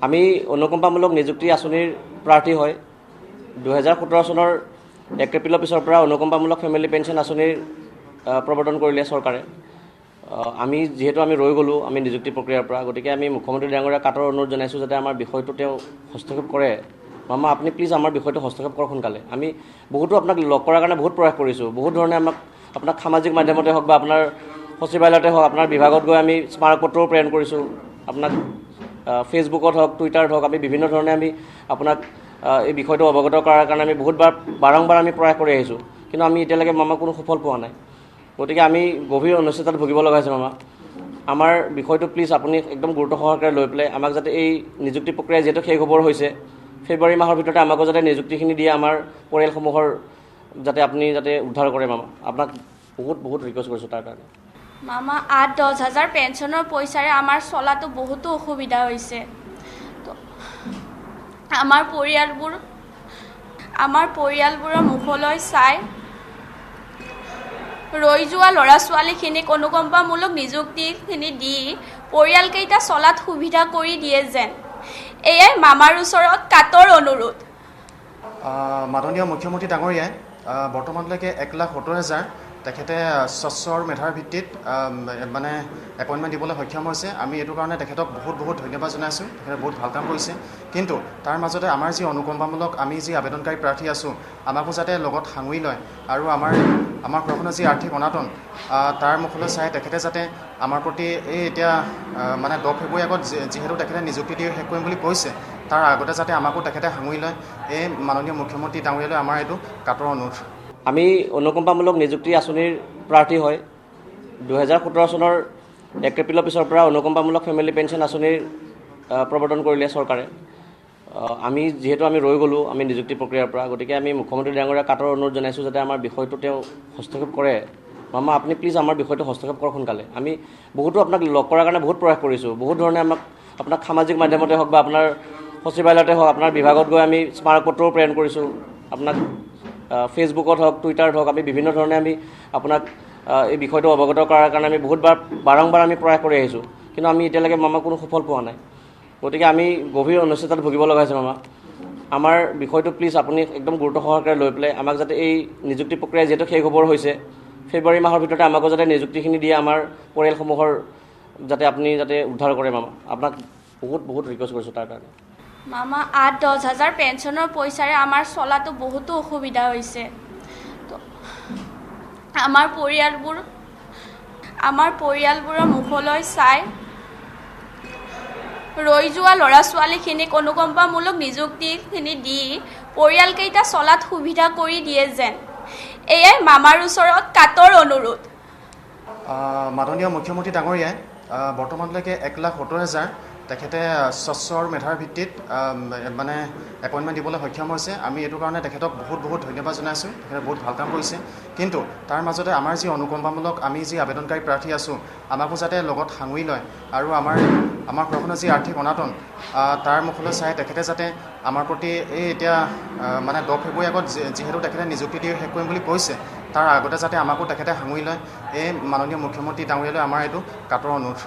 আমি অনুকম্পামূলক নিযুক্তি আঁচনিৰ প্ৰাৰ্থী হয় 2017 চনৰ 1 এপ্ৰিলৰ পিছৰ পৰা অনুকম্পামূলক ফেমিলি পেঞ্চন আঁচনিৰ প্ৰৱৰ্তন কৰিলে চৰকাৰে। আমি যেহেতু আমি ৰৈ গ'লোঁ আমি নিযুক্তি প্ৰক্ৰিয়াৰ পৰা, গতিকে আমি মুখ্যমন্ত্ৰী ডাঙৰীয়াক কাটৰ অনুৰোধ জনাইছোঁ যাতে আমাৰ বিষয়টো তেওঁ হস্তক্ষেপ কৰে। মামা আপুনি প্লিজ আমাৰ বিষয়টো হস্তক্ষেপ কৰক সোনকালে। আমি বহুতো আপোনাক লগ কৰাৰ কাৰণে বহুত প্ৰয়াস কৰিছোঁ, বহুত ধৰণে আপোনাক সামাজিক মাধ্যমতে হওক বা আপোনাৰ সচিবালয়তে হওক, আপোনাৰ বিভাগত গৈ আমি স্মাৰকপত্ৰও প্ৰেৰণ কৰিছোঁ, আপোনাক ফেচবুকত হওক টুইটাৰত হওক আমি বিভিন্ন ধৰণে আমি আপোনাক এই বিষয়টো অৱগত কৰাৰ কাৰণে আমি বাৰম্বাৰ আমি প্ৰয়াস কৰি আহিছোঁ, কিন্তু আমি এতিয়ালৈকে মামা কোনো সুফল পোৱা নাই। গতিকে আমি গভীৰ অনিশ্চয়তাত ভুগিব লগা হৈছে মামা। আমাৰ বিষয়টো প্লিজ আপুনি একদম গুৰুত্ব সহকাৰে লৈ পেলাই আমাক যাতে এই নিযুক্তি প্ৰক্ৰিয়া যিহেতু শেষ হ'বৰ হৈছে, ফেব্ৰুৱাৰী মাহৰ ভিতৰতে আমাকো যাতে নিযুক্তিখিনি দিয়ে আমাৰ পৰিয়ালসমূহৰ যাতে আপুনি যাতে উদ্ধাৰ কৰে মামা। আপোনাক বহুত ৰিকুৱেষ্ট কৰিছোঁ তাৰ কাৰণে। মামা 8-10 হাজাৰ পেঞ্চনৰ পইচাৰে আমাৰ চলাটো বহুতো অসুবিধা হৈছে। আমাৰ পৰিয়ালবোৰৰ মুখলৈ চাই ৰৈ যোৱা ল'ৰা ছোৱালীখিনিক অনুকম্পামূলক নিযুক্তিখিনি দি পৰিয়ালকেইটা চলাত সুবিধা কৰি দিয়ে যেন, এয়াই মামাৰ ওচৰত কাটৰ অনুৰোধ। মাননীয় মুখ্যমন্ত্ৰী ডাঙৰীয়াই বৰ্তমানলৈকে 1,70,000 তেখেতে স্বচ্ছৰ মেধাৰ ভিত্তিত মানে এপইণ্টমেণ্ট দিবলৈ সক্ষম হৈছে। আমি এইটো কাৰণে তেখেতক বহুত ধন্যবাদ জনাইছোঁ, তেখেতে বহুত ভাল কাম কৰিছে। কিন্তু তাৰ মাজতে আমাৰ যি অনুকম্পামূলক আমি যি আবেদনকাৰী প্ৰাৰ্থী আছোঁ, আমাকো যাতে লগত সাঙুৰি লয় আৰু আমাৰ ঘৰখনৰ যি আৰ্থিক অনাটন তাৰ মুখলৈ চাই তেখেতে যাতে আমাৰ প্ৰতি এই এতিয়া মানে 10 ফেব্ৰুৱাৰী আগত যিহেতু তেখেতে নিযুক্তি দি শেষ কৰিম বুলি কৈছে, তাৰ আগতে যাতে আমাকো তেখেতে সাঙুৰি লয়, এই মাননীয় মুখ্যমন্ত্ৰী ডাঙৰীয়ালৈ আমাৰ এইটো কাটৰ অনুৰোধ। আমি অনুকম্পামূলক নিযুক্তি আঁচনিৰ প্ৰাৰ্থী হয় 2017 চনৰ 1 এপ্ৰিলৰ পিছৰ পৰা অনুকম্পামূলক ফেমিলি পেঞ্চন আঁচনিৰ প্ৰৱৰ্তন কৰিলে চৰকাৰে। আমি যেহেতু আমি ৰৈ গ'লোঁ আমি নিযুক্তি প্ৰক্ৰিয়াৰ পৰা, গতিকে আমি মুখ্যমন্ত্ৰী ডাঙৰীয়াক কাটৰ অনুৰোধ জনাইছোঁ যাতে আমাৰ বিষয়টো তেওঁ হস্তক্ষেপ কৰে। মামা আপুনি প্লিজ আমাৰ বিষয়টো হস্তক্ষেপ কৰক সোনকালে। আমি বহুতো আপোনাক লগ কৰাৰ কাৰণে বহুত প্ৰয়াস কৰিছোঁ, বহুত ধৰণে আপোনাক সামাজিক মাধ্যমতে হওক বা আপোনাৰ সচিবালয়তে হওক, আপোনাৰ বিভাগত গৈ আমি স্মাৰকপত্ৰও প্ৰেৰণ কৰিছোঁ, আপোনাক ফেচবুকত হওক টুইটাৰত হওক আমি বিভিন্ন ধৰণে আমি আপোনাক এই বিষয়টো অৱগত কৰাৰ কাৰণে আমি বাৰম্বাৰ আমি প্ৰয়াস কৰি আহিছোঁ, কিন্তু আমি এতিয়ালৈকে মামা কোনো সুফল পোৱা নাই। গতিকে আমি গভীৰ অনিশ্চয়তাত ভুগিব লগা হৈছে মামা। আমাৰ বিষয়টো প্লিজ আপুনি একদম গুৰুত্ব সহকাৰে লৈ পেলাই আমাক যাতে এই নিযুক্তি প্ৰক্ৰিয়া যিহেতু শেষ হ'বৰ হৈছে, ফেব্ৰুৱাৰী মাহৰ ভিতৰতে আমাকো যাতে নিযুক্তিখিনি দিয়ে আমাৰ পৰিয়ালসমূহৰ যাতে আপুনি যাতে উদ্ধাৰ কৰে মামা। আপোনাক বহুত ৰিকুৱেষ্ট কৰিছোঁ তাৰ কাৰণে। মামা 8-10 হাজাৰ পেঞ্চনৰ পইচাৰে আমাৰ চলাটো বহুতো অসুবিধা হৈছে। আমাৰ পৰিয়ালবোৰৰ মুখলৈ চাই ৰৈ যোৱা ল'ৰা ছোৱালীখিনিক অনুকম্পামূলক নিযুক্তিখিনি দি পৰিয়ালকেইটা চলাত সুবিধা কৰি দিয়ে যেন, এয়াই মামাৰ ওচৰত কাটৰ অনুৰোধ। মাননীয় মুখ্যমন্ত্ৰী ডাঙৰীয়াই বৰ্তমানলৈকে 1,70,000 তেখেতে স্বচ্ছৰ মেধাৰ ভিত্তিত মানে এপইণ্টমেণ্ট দিবলৈ সক্ষম হৈছে। আমি এইটো কাৰণে তেখেতক বহুত ধন্যবাদ জনাইছোঁ, তেখেতে বহুত ভাল কাম কৰিছে। কিন্তু তাৰ মাজতে আমাৰ যি অনুকম্পামূলক আমি যি আবেদনকাৰী প্ৰাৰ্থী আছোঁ, আমাকো যাতে লগত সাঙুৰি লয় আৰু আমাৰ ঘৰখনৰ যি আৰ্থিক অনাটন তাৰ মুখলৈ চাই তেখেতে যাতে আমাৰ প্ৰতি এই এতিয়া মানে 10 ফেব্ৰুৱাৰী আগত যিহেতু তেখেতে নিযুক্তি দি শেষ কৰিম বুলি কৈছে, তাৰ আগতে যাতে আমাকো তেখেতে সাঙুৰি লয়, এই মাননীয় মুখ্যমন্ত্ৰী ডাঙৰীয়ালৈ আমাৰ এইটো কাটৰ অনুৰোধ।